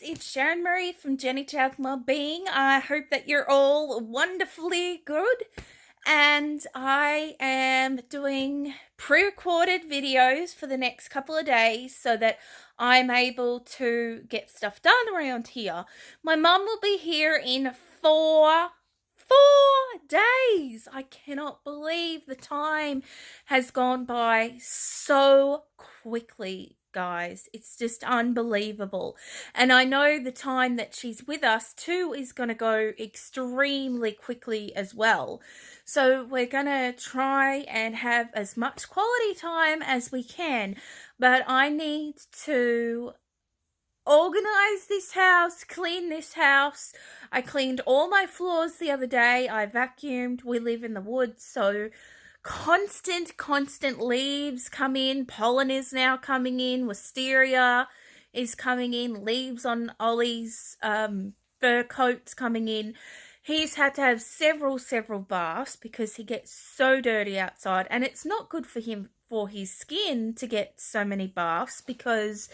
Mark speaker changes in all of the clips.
Speaker 1: it's Sharon Murray from Jenny Child Wellbeing. I hope that you're all wonderfully good. And I am doing pre-recorded videos for the next couple of days so that I'm able to get stuff done around here. My mum will be here in four days. I cannot believe the time has gone by so quickly, guys. It's just unbelievable. And I know the time that she's with us too is going to go extremely quickly as well. So we're going to try and have as much quality time as we can. But I need to organize this house, clean this house. I cleaned all my floors the other day. I vacuumed. We live in the woods, so constant leaves come in. Pollen is now coming in. Wisteria is coming in. Leaves on Ollie's fur coats coming in. He's had to have several baths because he gets so dirty outside, and it's not good for him, for his skin, to get so many baths because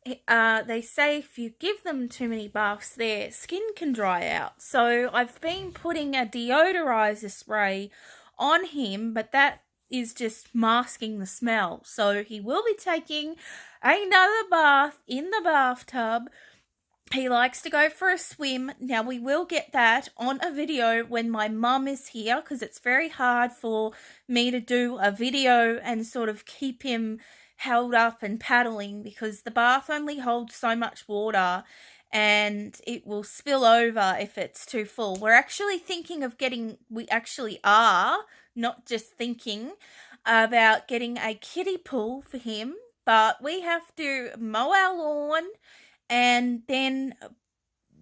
Speaker 1: they say if you give them too many baths, their skin can dry out. So I've been putting a deodorizer spray on him, but that is just masking the smell. So he will be taking another bath in the bathtub. He likes to go for a swim. Now, we will get that on a video when my mum is here, because it's very hard for me to do a video and sort of keep him held up and paddling, because the bath only holds so much water and it will spill over if it's too full. We're actually thinking of we actually are, not just thinking about getting a kiddie pool for him, but we have to mow our lawn, and then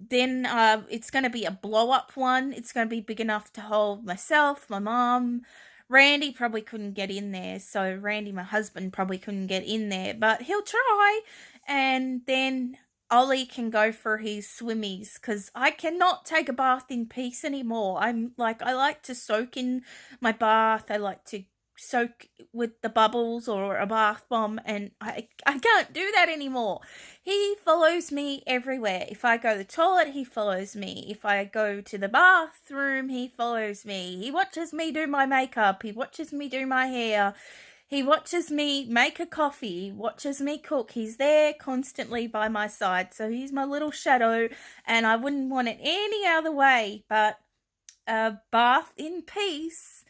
Speaker 1: it's going to be a blow-up one. It's going to be big enough to hold myself, my mum. Randy probably couldn't get in there, so Randy, my husband, probably couldn't get in there, but he'll try, and then Ollie can go for his swimmies, because I cannot take a bath in peace anymore. I like to soak in my bath. I like to soak with the bubbles or a bath bomb, and I can't do that anymore. He follows me everywhere. If I go to the toilet, he follows me. If I go to the bathroom, he follows me. He watches me do my makeup. He watches me do my hair. He watches me make a coffee. He watches me cook. He's there constantly by my side. So he's my little shadow, and I wouldn't want it any other way. But a bath in peace,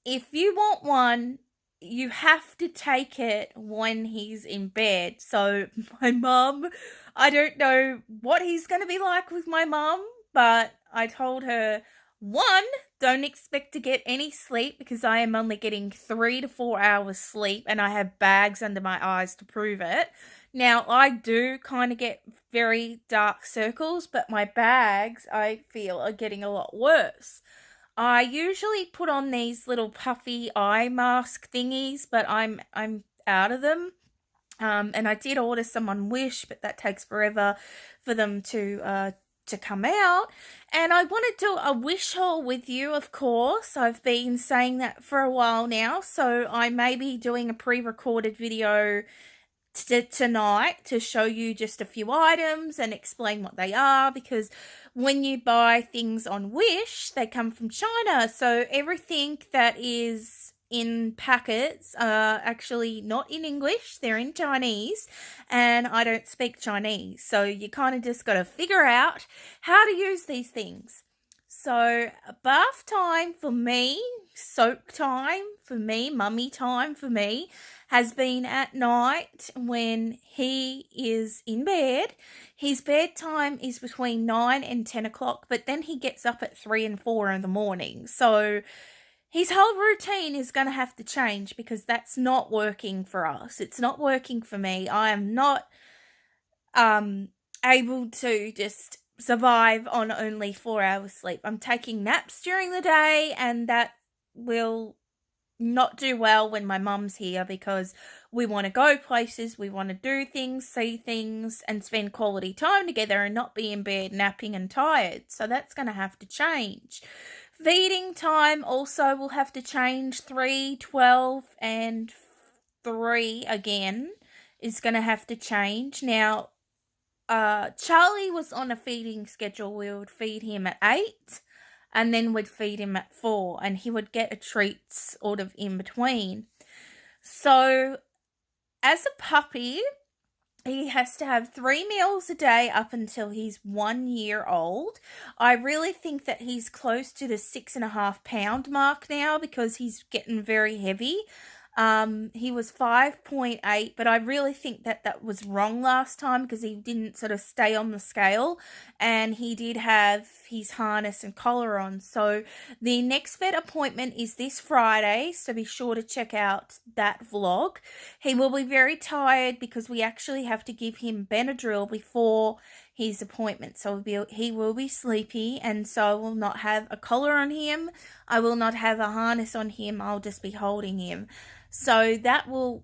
Speaker 1: if you want one, you have to take it when he's in bed. So my mum, I don't know what he's going to be like with my mum, but I told her, one, don't expect to get any sleep, because I am only getting 3 to 4 hours sleep, and I have bags under my eyes to prove it. Now, I do kind of get very dark circles, but my bags, I feel, are getting a lot worse. I usually put on these little puffy eye mask thingies, but I'm out of them. And I did order some on Wish, but that takes forever for them to come out. And I want to do a wish haul with you, of course. I've been saying that for a while now, so I may be doing a pre-recorded video tonight to show you just a few items and explain what they are, because when you buy things on Wish, they come from China, so everything that is in packets are actually not in English, they're in Chinese, and I don't speak Chinese, so you kind of just got to figure out how to use these things. So bath time for me, soak time for me, mummy time for me, has been at night when he is in bed. His bedtime is between 9 and 10 o'clock, but then he gets up at 3 and 4 in the morning. So his whole routine is going to have to change, because that's not working for us. It's not working for me. I am not able to just survive on only 4 hours sleep. I'm taking naps during the day, and that will not do well when my mum's here, because we want to go places, we want to do things, see things, and spend quality time together and not be in bed napping and tired. So that's going to have to change. Feeding time also will have to change. 3, 12, and 3 again is going to have to change. Now, Charlie was on a feeding schedule. We would feed him at 8 and then we'd feed him at 4 and he would get a treat sort of in between. So as a puppy, he has to have 3 meals a day up until he's 1 year old. I really think that he's close to the 6.5 pound mark now because he's getting very heavy. He was 5.8, but I really think that that was wrong last time because he didn't sort of stay on the scale and he did have his harness and collar on. So the next vet appointment is this Friday, so be sure to check out that vlog. He will be very tired because we actually have to give him Benadryl before his appointment, so he will be sleepy, and so I will not have a collar on him. I will not have a harness on him. I'll just be holding him. So that will,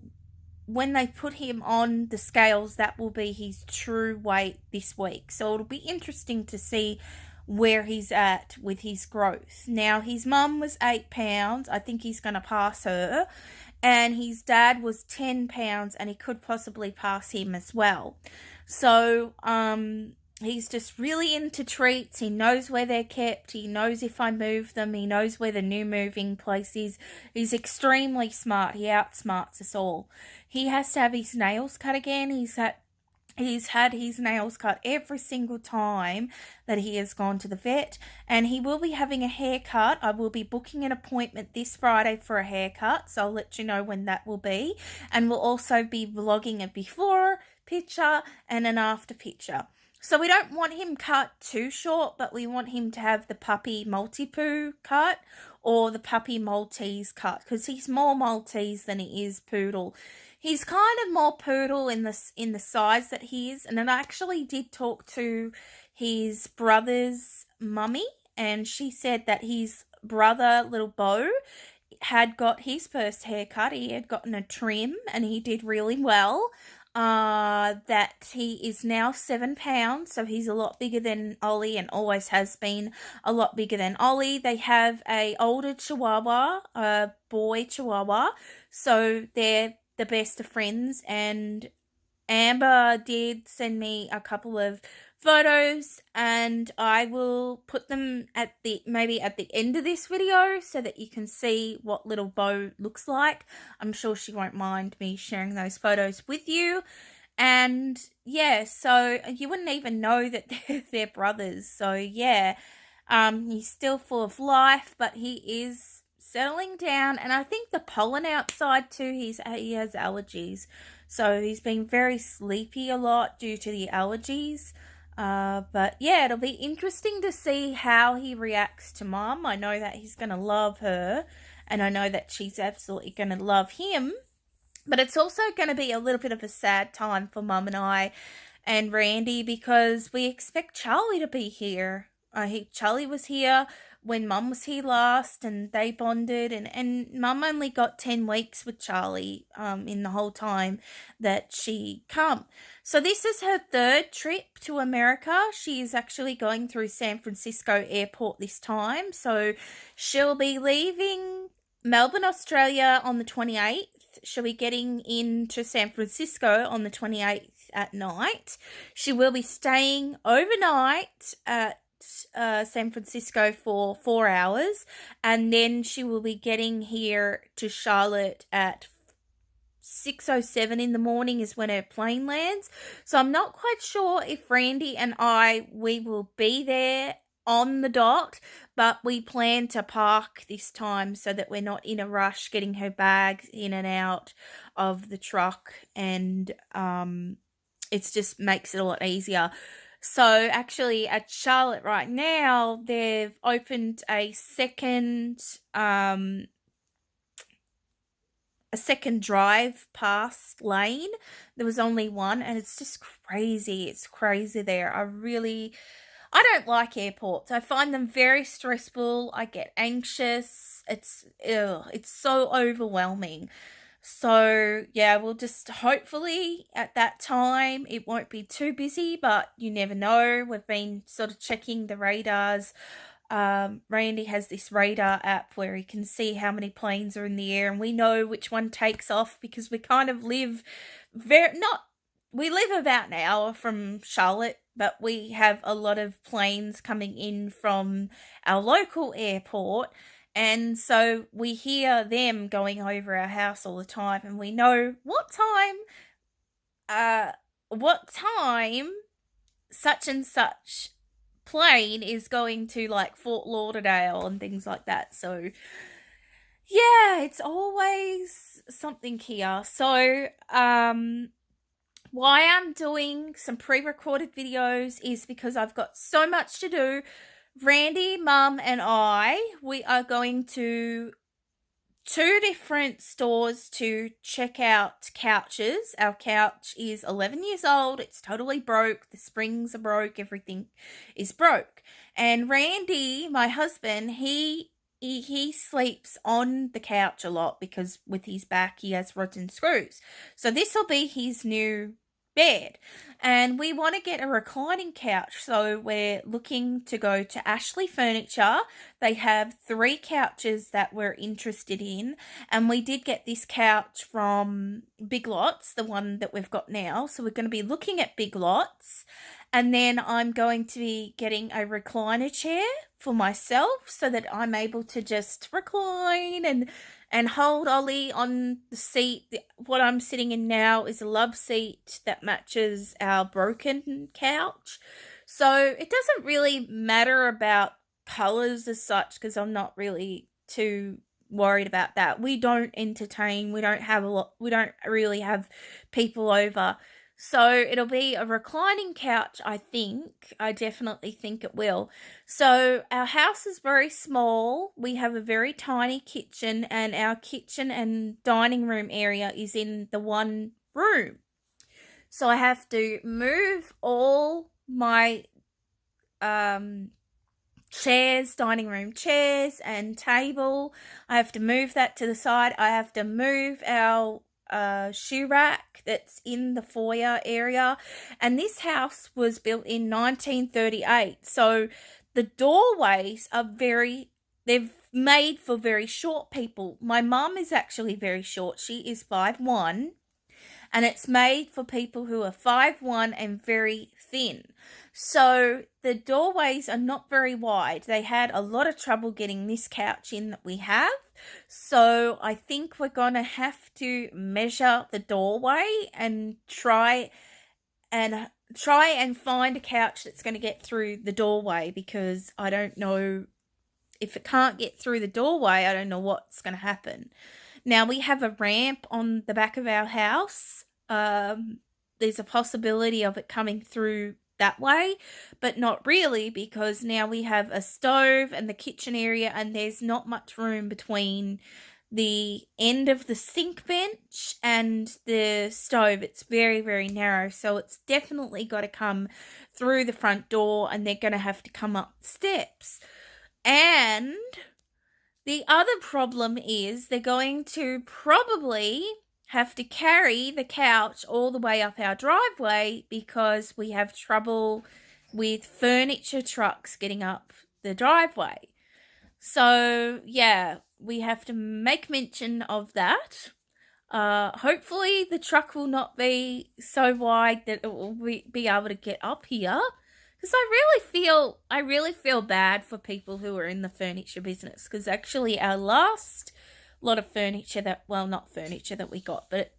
Speaker 1: when they put him on the scales, that will be his true weight this week. So it'll be interesting to see where he's at with his growth. Now, his mum was 8 pounds. I think he's going to pass her. And his dad was 10 pounds, and he could possibly pass him as well. So, he's just really into treats. He knows where they're kept. He knows if I move them. He knows where the new moving place is. He's extremely smart. He outsmarts us all. He has to have his nails cut again. He's had his nails cut every single time that he has gone to the vet, and he will be having a haircut. I will be booking an appointment this Friday for a haircut, so I'll let you know when that will be, and we'll also be vlogging a before picture and an after picture. So we don't want him cut too short, but we want him to have the puppy Maltipoo cut or the puppy Maltese cut because he's more Maltese than he is poodle. He's kind of more poodle in the size that he is, and I actually did talk to his brother's mummy, and she said that his brother, little Bo, had got his first haircut. He had gotten a trim, and he did really well. That he is now 7 pounds, so he's a lot bigger than Ollie and always has been a lot bigger than Ollie. They have a older Chihuahua, a boy Chihuahua, so they're the best of friends, and Amber did send me a couple of photos, and I will put them maybe at the end of this video so that you can see what little Bo looks like. I'm sure she won't mind me sharing those photos with you. And yeah, so you wouldn't even know that they're brothers. So yeah, he's still full of life, but he is settling down, and I think the pollen outside too, he has allergies, so he's been very sleepy a lot due to the allergies. But yeah, it'll be interesting to see how he reacts to Mum. I know that he's going to love her, and I know that she's absolutely going to love him, but it's also going to be a little bit of a sad time for Mum and I and Randy because we expect Charlie to be here. Charlie was here when Mum was here last, and they bonded, and Mum only got 10 weeks with Charlie in the whole time that she come. So this is her 3rd trip to America. She is actually going through San Francisco airport this time, so she'll be leaving Melbourne, Australia on the 28th. She'll be getting into San Francisco on the 28th at night. She will be staying overnight at San Francisco for 4 hours, and then she will be getting here to Charlotte at 6:07 in the morning is when her plane lands. So I'm not quite sure if Randy and we will be there on the dot, but we plan to park this time so that we're not in a rush getting her bags in and out of the truck, and it just makes it a lot easier. So actually at Charlotte right now, they've opened a second drive past lane. There was only one, and it's just crazy. It's crazy there. I don't like airports. I find them very stressful. I get anxious. It's so overwhelming. So yeah, we'll just hopefully at that time it won't be too busy, but you never know. We've been sort of checking the radars. Randy has this radar app where he can see how many planes are in the air, and we know which one takes off because we kind of live not we live about an hour from Charlotte, but we have a lot of planes coming in from our local airport. And so we hear them going over our house all the time, and we know what time such and such plane is going to like Fort Lauderdale and things like that. So yeah, it's always something here. So why I'm doing some pre-recorded videos is because I've got so much to do. Randy, Mum, and we are going to 2 different stores to check out couches. Our couch is 11 years old. It's totally broke. The springs are broke. Everything is broke. And Randy, my husband, he sleeps on the couch a lot because with his back he has rotten screws. So this will be his new bed, and we want to get a reclining couch, so we're looking to go to Ashley Furniture. They have 3 couches that we're interested in, and we did get this couch from Big Lots, the one that we've got now. So we're going to be looking at Big Lots, and then I'm going to be getting a recliner chair for myself so that I'm able to just recline and hold Ollie on the seat. What I'm sitting in now is a love seat that matches our broken couch. So it doesn't really matter about colours as such, because I'm not really too worried about that. We don't entertain. We don't really have people over. So it'll be a reclining couch, I think. I definitely think it will. So our house is very small. We have a very tiny kitchen, and our kitchen and dining room area is in the one room. So I have to move all my chairs, dining room chairs and table. I have to move that to the side. I have to move our shoe rack that's in the foyer area, and this house was built in 1938, so the doorways are they've made for very short people. My mum is actually very short. She is 5'1", and it's made for people who are 5'1" and very thin. So the doorways are not very wide. They had a lot of trouble getting this couch in that we have. So I think we're going to have to measure the doorway and try and find a couch that's going to get through the doorway, because I don't know if it can't get through the doorway. I don't know what's going to happen. Now we have a ramp on the back of our house. There's a possibility of it coming through that way, but not really, because now we have a stove and the kitchen area, and there's not much room between the end of the sink bench and the stove. It's very, very narrow, so it's definitely got to come through the front door, and they're going to have to come up steps. And the other problem is they're going to probably have to carry the couch all the way up our driveway, because we have trouble with furniture trucks getting up the driveway. So yeah, we have to make mention of that. Hopefully the truck will not be so wide that it will be able to get up here, because I really feel bad for people who are in the furniture business, because actually our last lot of furniture not furniture that we got, but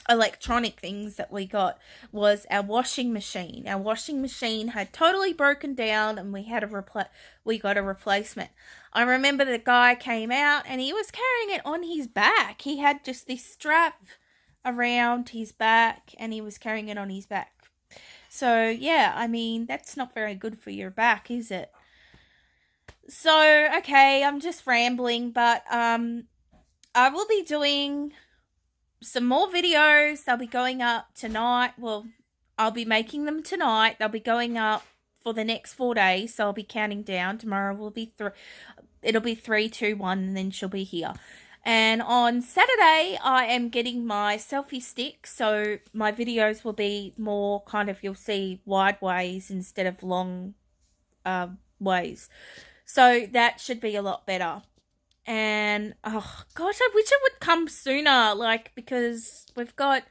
Speaker 1: electronic things that we got was our washing machine. Our washing machine had totally broken down, and we got a replacement. I remember the guy came out and he was carrying it on his back. He had just this strap around his back and he was carrying it on his back. So yeah, I mean, that's not very good for your back, is it? So, okay, I'm just rambling, but I will be doing some more videos. They'll be going up tonight. Well, I'll be making them tonight. They'll be going up for the next 4 days, so I'll be counting down. Tomorrow will be it'll be 3, 2, 1, and then she'll be here. And on Saturday, I am getting my selfie stick, so my videos will be more kind of, you'll see wide ways instead of long ways. So that should be a lot better. And oh gosh, I wish it would come sooner, like, because we've got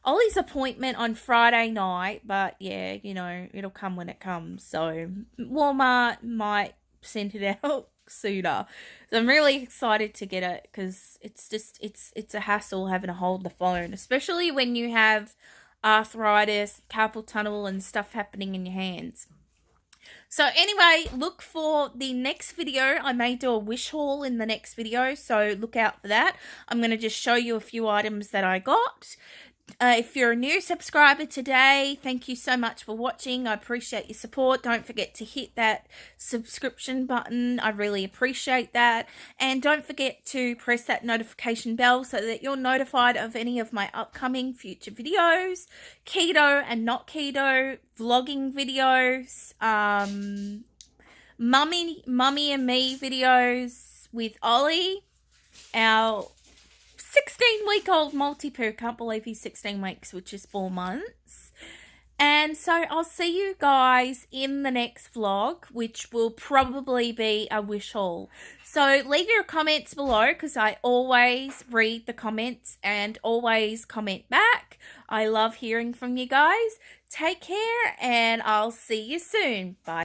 Speaker 1: Ollie's appointment on Friday night, but yeah, you know, it'll come when it comes. So Walmart might send it out sooner. So I'm really excited to get it because it's a hassle having to hold the phone, especially when you have arthritis, carpal tunnel, and stuff happening in your hands. So anyway, look for the next video. I may do a wish haul in the next video, so look out for that. I'm going to just show you a few items that I got. If you're a new subscriber today, thank you so much for watching. I appreciate your support. Don't forget to hit that subscription button. I really appreciate that. And don't forget to press that notification bell so that you're notified of any of my upcoming future videos, keto and not keto, vlogging videos, mummy and me videos with Ollie, our 16-week-old multi-poo. Can't believe he's 16 weeks, which is 4 months. And so I'll see you guys in the next vlog, which will probably be a wish haul. So leave your comments below because I always read the comments and always comment back. I love hearing from you guys. Take care and I'll see you soon. Bye.